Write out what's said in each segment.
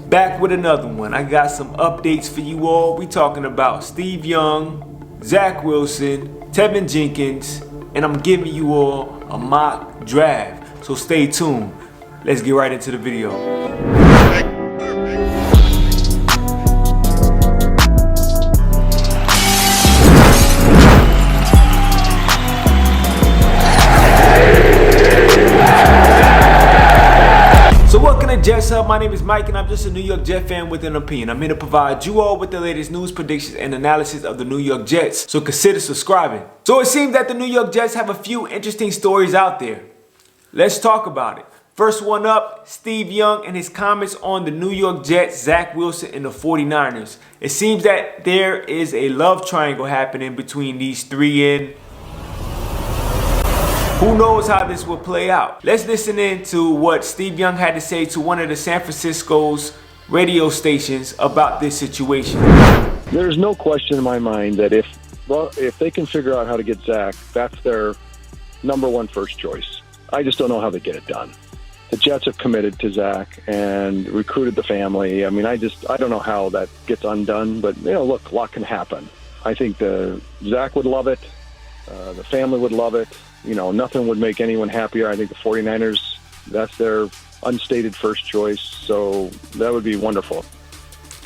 Back with another one. I got some updates for you all. We talking about Steve Young, Zach Wilson, Teven Jenkins, and I'm giving you all a mock draft. So stay tuned. Let's get right into the video. Jets Hub, my name is Mike and I'm just a New York Jet fan with an opinion. I'm here to provide you all with the latest news, predictions, and analysis of the New York Jets, so consider subscribing. So it seems that the New York Jets have a few interesting stories out there. Let's talk about it. First one up, Steve Young and his comments on the New York Jets, Zach Wilson, and the 49ers. It seems that there is a love triangle happening between these three, and who knows how this will play out. Let's listen in to what Steve Young had to say to one of the San Francisco's radio stations about this situation. There's no question in my mind that if they can figure out how to get Zach, that's their number one first choice. I just don't know how they get it done. The Jets have committed to Zach and recruited the family. I mean, I don't know how that gets undone, but look, a lot can happen. I think Zach would love it. The family would love it. Nothing would make anyone happier. I think the 49ers, that's their unstated first choice. So that would be wonderful.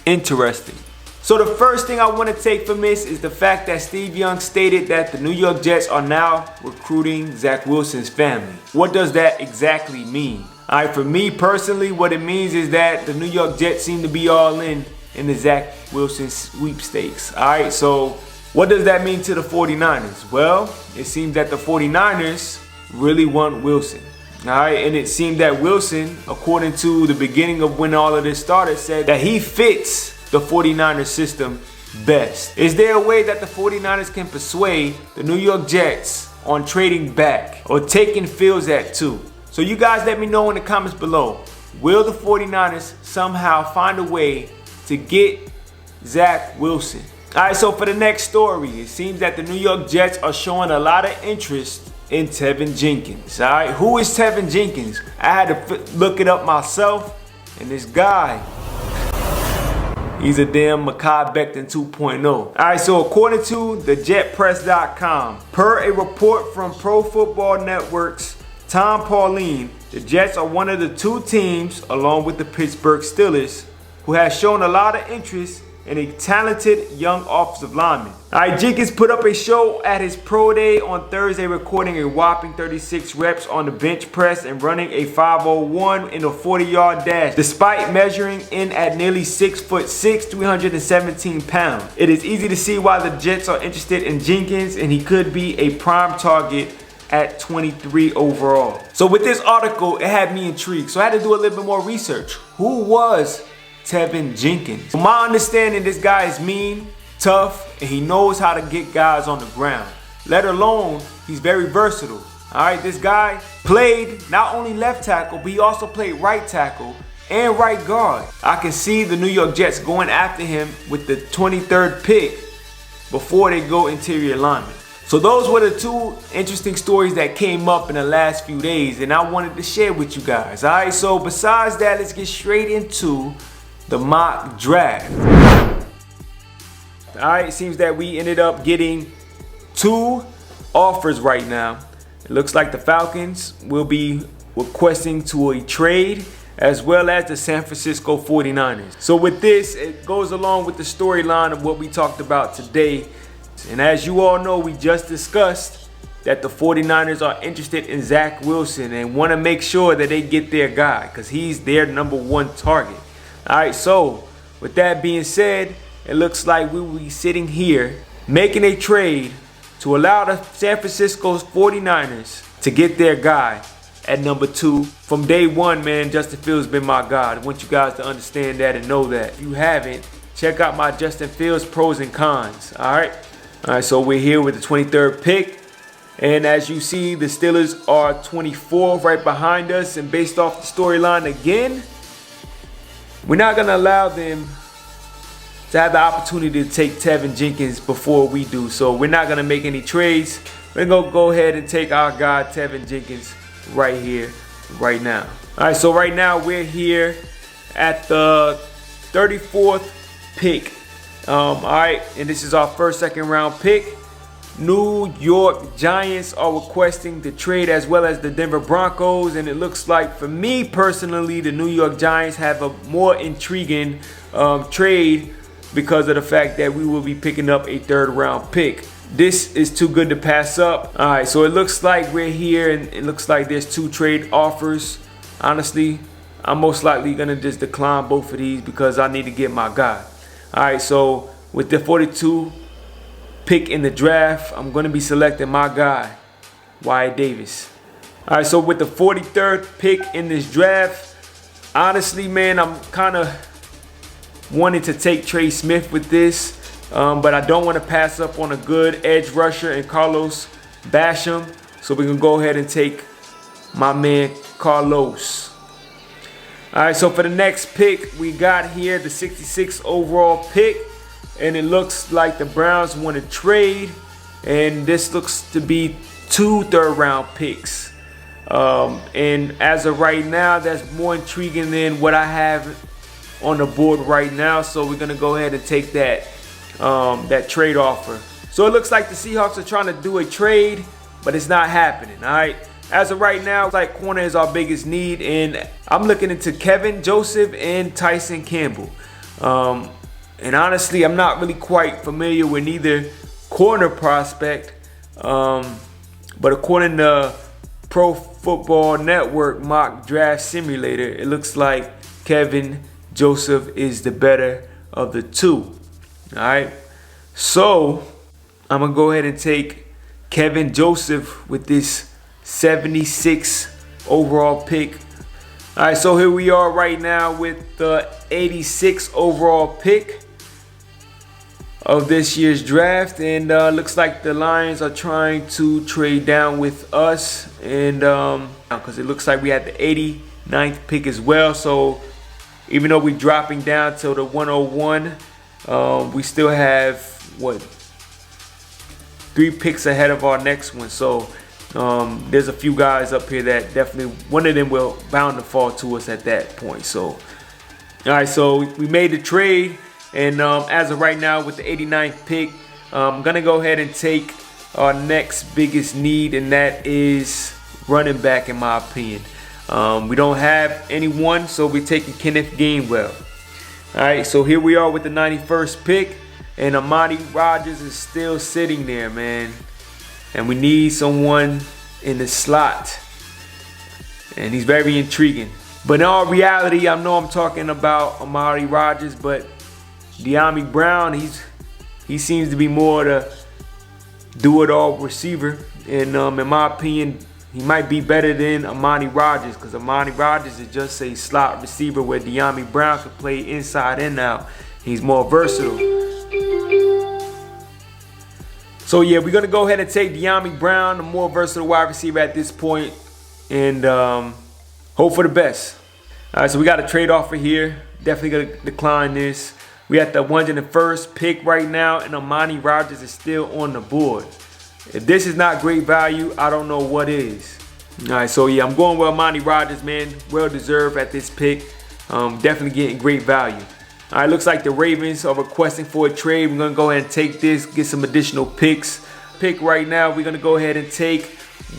Interesting. So the first thing I want to take from this is the fact that Steve Young stated that the New York Jets are now recruiting Zach Wilson's family. What does that exactly mean? All right, for me personally, what it means is that the New York Jets seem to be all in the Zach Wilson sweepstakes. All right, so what does that mean to the 49ers? Well, it seems that the 49ers really want Wilson. All right, and it seemed that Wilson, according to the beginning of when all of this started, said that he fits the 49ers system best. Is there a way that the 49ers can persuade the New York Jets on trading back or taking Fields at 2? So you guys let me know in the comments below. Will the 49ers somehow find a way to get Zach Wilson? Alright, so for the next story, it seems that the New York Jets are showing a lot of interest in Teven Jenkins. Alright, who is Teven Jenkins? I had to look it up myself, and this guy, he's a damn Mekhi Becton 2.0. Alright, so according to thejetpress.com, per a report from Pro Football Network's Tom Pauline, the Jets are one of the two teams, along with the Pittsburgh Steelers, who has shown a lot of interest in a talented young offensive lineman. Alright, Jenkins put up a show at his pro day on Thursday, recording a whopping 36 reps on the bench press and running a 5.01 in a 40-yard dash, despite measuring in at nearly 6'6", 317 pounds. It is easy to see why the Jets are interested in Jenkins, and he could be a prime target at 23 overall. So with this article, it had me intrigued, so I had to do a little bit more research. Who was Teven Jenkins? From my understanding, this guy is mean, tough, and he knows how to get guys on the ground. Let alone, he's very versatile. Alright, this guy played not only left tackle, but he also played right tackle and right guard. I can see the New York Jets going after him with the 23rd pick before they go interior lineman. So those were the two interesting stories that came up in the last few days, and I wanted to share with you guys. Alright, so besides that, let's get straight into the mock draft. Alright, it seems that we ended up getting two offers right now. It looks like the Falcons will be requesting to a trade, as well as the San Francisco 49ers. So with this, it goes along with the storyline of what we talked about today. And as you all know, we just discussed that the 49ers are interested in Zach Wilson and want to make sure that they get their guy, because he's their number one target. Alright, so with that being said, it looks like we will be sitting here making a trade to allow the San Francisco 49ers to get their guy at number 2. From day one, man, Justin Fields has been my guy. I want you guys to understand that and know that. If you haven't, check out my Justin Fields pros and cons. Alright, so we're here with the 23rd pick. And as you see, the Steelers are 24 right behind us. And based off the storyline again, we're not going to allow them to have the opportunity to take Teven Jenkins before we do. So we're not going to make any trades. We're going to go ahead and take our guy Teven Jenkins right here, right now. All right, so right now we're here at the 34th pick. All right, and this is our first second round pick. New York Giants are requesting the trade, as well as the Denver Broncos, and it looks like, for me personally, the New York Giants have a more intriguing trade because of the fact that we will be picking up a third round pick. This is too good to pass up. All right, so it looks like we're here, and it looks like there's 2 trade offers. Honestly, I'm most likely gonna just decline both of these because I need to get my guy. All right, so with the 42 pick in the draft, I'm gonna be selecting my guy, Wyatt Davis. All right, so with the 43rd pick in this draft, honestly, man, I'm kind of wanting to take Trey Smith with this, but I don't want to pass up on a good edge rusher in Carlos Basham, so we can go ahead and take my man Carlos. All right, so for the next pick, we got here the 66th overall pick, and it looks like the Browns want to trade, and this looks to be 2 third-round picks. And as of right now, that's more intriguing than what I have on the board right now. So we're gonna go ahead and take that that trade offer. So it looks like the Seahawks are trying to do a trade, but it's not happening. All right. As of right now, like, corner is our biggest need, and I'm looking into Kevin Joseph and Tyson Campbell. And honestly, I'm not really quite familiar with either corner prospect, but according to Pro Football Network mock draft simulator, it looks like Kevin Joseph is the better of the 2. All right, so I'm gonna go ahead and take Kevin Joseph with this 76 overall pick. All right, so here we are right now with the 86 overall pick of this year's draft, and looks like the Lions are trying to trade down with us, and because it looks like we had the 89th pick as well. So even though we're dropping down to the 101, we still have, what, 3 picks ahead of our next one. So there's a few guys up here that definitely, one of them will bound to fall to us at that point. So all right, so we made the trade, and as of right now with the 89th pick, I'm gonna go ahead and take our next biggest need, and that is running back, in my opinion. We don't have anyone, so we're taking Kenneth Gainwell. All right, so here we are with the 91st pick, and Amani Rodgers is still sitting there, man. And we need someone in the slot, and he's very intriguing. But in all reality, I know I'm talking about Amari Rodgers, but De'Ami Brown, he seems to be more the do-it-all receiver, and in my opinion, he might be better than Amani Rodgers, because Amani Rodgers is just a slot receiver where De'Ami Brown can play inside and out. He's more versatile. So yeah, we're gonna go ahead and take De'Ami Brown, the more versatile wide receiver at this point, and hope for the best. All right, so we got a trade offer here. Definitely gonna decline this. We at the 101st pick right now, and Amani Rodgers is still on the board. If this is not great value, I don't know what is. All right, so yeah, I'm going with Amani Rodgers, man. Well deserved at this pick. Definitely getting great value. All right, looks like the Ravens are requesting for a trade. We're gonna go ahead and take this, get some additional picks. Pick right now, we're gonna go ahead and take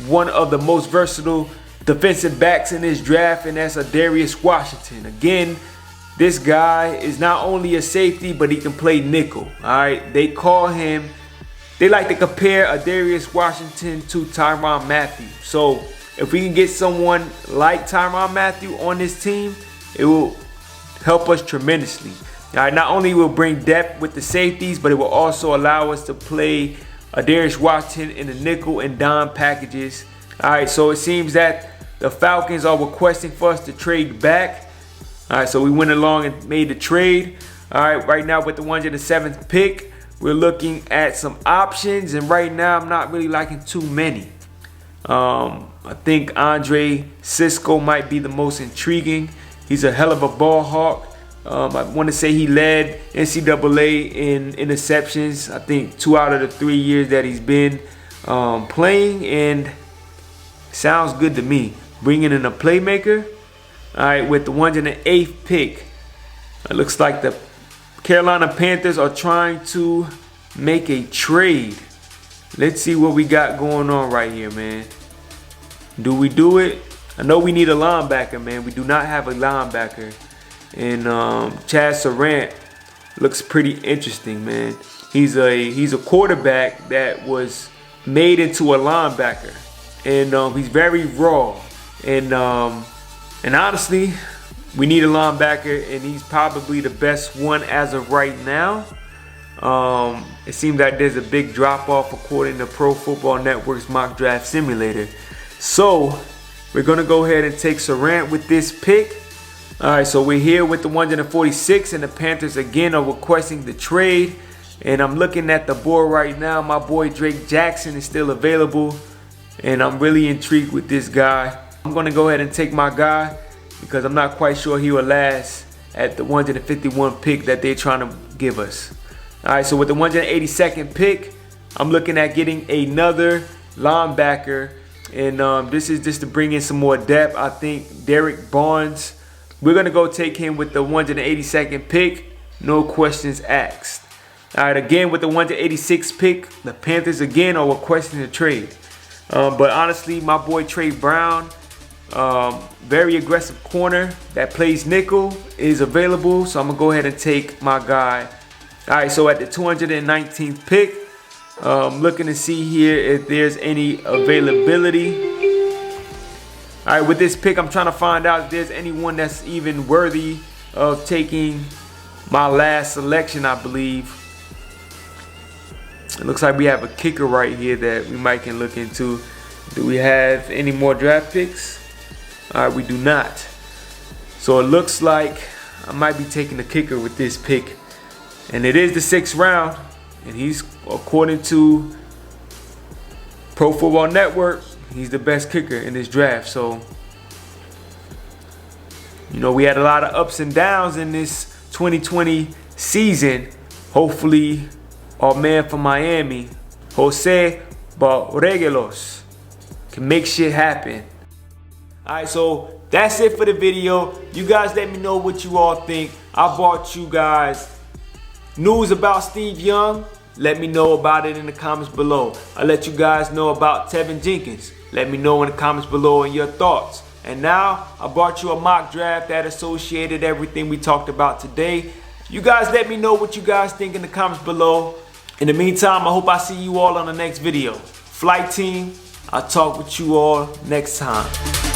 one of the most versatile defensive backs in this draft, and that's Darius Washington. Again, this guy is not only a safety, but he can play nickel. All right, they like to compare Darius Washington to Tyrann Mathieu. So if we can get someone like Tyrann Mathieu on this team, it will help us tremendously. All right, not only will bring depth with the safeties, but it will also allow us to play Darius Washington in the nickel and dime packages. All right, so it seems that the Falcons are requesting for us to trade back. All right, so we went along and made the trade. All right, right now with the 107th pick, we're looking at some options, and right now I'm not really liking too many. I think Andre Cisco might be the most intriguing. He's a hell of a ball hawk. I want to say he led NCAA in interceptions, I think 2 out of the 3 years that he's been playing, and sounds good to me. Bringing in a playmaker. All right, with the 108th pick, It looks like the Carolina Panthers are trying to make a trade. Let's see what we got going on right here, man. Do we do it? I know we need a linebacker, man. We do not have a linebacker. And Chad Surratt looks pretty interesting, man. He's a quarterback that was made into a linebacker, and he's very raw. And honestly, we need a linebacker, and he's probably the best one as of right now. It seems like there's a big drop off according to Pro Football Network's mock draft simulator. So we're gonna go ahead and take Surratt with this pick. All right, so we're here with the 146, and the Panthers again are requesting the trade. And I'm looking at the board right now. My boy Drake Jackson is still available, and I'm really intrigued with this guy. I'm gonna go ahead and take my guy because I'm not quite sure he will last at the 151 pick that they're trying to give us. All right, so with the 182nd pick, I'm looking at getting another linebacker, and this is just to bring in some more depth. I think Derek Barnes, we're gonna go take him with the 182nd pick, no questions asked. All right, again with the 186th pick, the Panthers again are requesting a trade. But honestly, my boy Trey Brown, very aggressive corner that plays nickel, is available. So I'm gonna go ahead and take my guy. All right, so at the 219th pick, looking to see here if there's any availability. All right, with this pick, I'm trying to find out if there's anyone that's even worthy of taking my last selection, I believe. It looks like we have a kicker right here that we might can look into. Do we have any more draft picks? All right, we do not. So it looks like I might be taking the kicker with this pick. And it is the 6th round. And he's, according to Pro Football Network, he's the best kicker in this draft. So, you know, we had a lot of ups and downs in this 2020 season. Hopefully, our man from Miami, Jose Borreguelos, can make shit happen. All right, so that's it for the video. You guys let me know what you all think. I brought you guys news about Steve Young. Let me know about it in the comments below. I'll let you guys know about Teven Jenkins. Let me know in the comments below and your thoughts. And now I brought you a mock draft that associated everything we talked about today. You guys let me know what you guys think in the comments below. In the meantime, I hope I see you all on the next video. Flight team, I'll talk with you all next time.